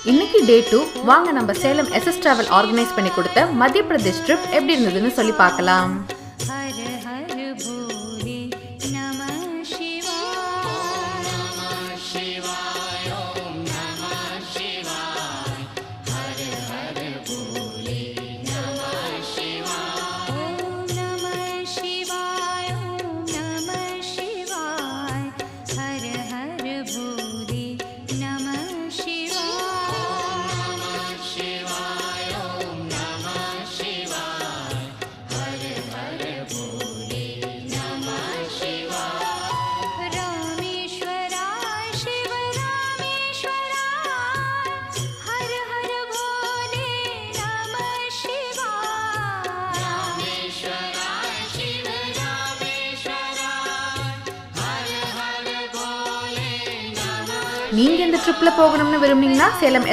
இன்னைக்கு டே 2. வாங்க நம்ம சேலம் SS டிராவல் ஆர்கனைஸ் பண்ணி கொடுத்த மத்திய பிரதேஷ் ட்ரிப் எப்படி இருந்ததுன்னு சொல்லி பார்க்கலாம். நீங்க இந்த ட்ரிப்ல போகணும்னு விரும்புனீங்கன்னா சேலம்